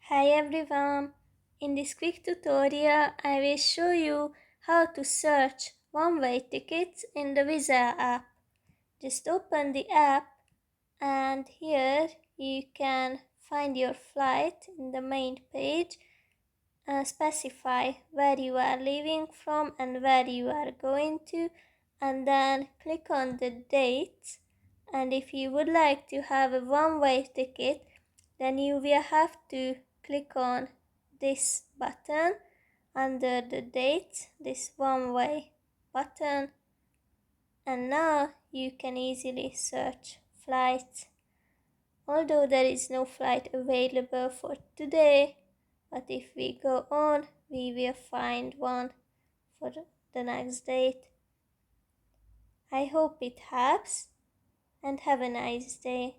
Hi everyone! In this quick tutorial, I will show you how to search one-way tickets in the Wizz app. Just open the app and here you can find your flight in the main page and specify where you are leaving from and where you are going to, and then click on the dates. And if you would like to have a one-way ticket, then you will have to click on this button under the dates, this one-way button, and now you can easily search flights. Although there is no flight available for today, but if we go on, we will find one for the next date. I hope it helps and have a nice day.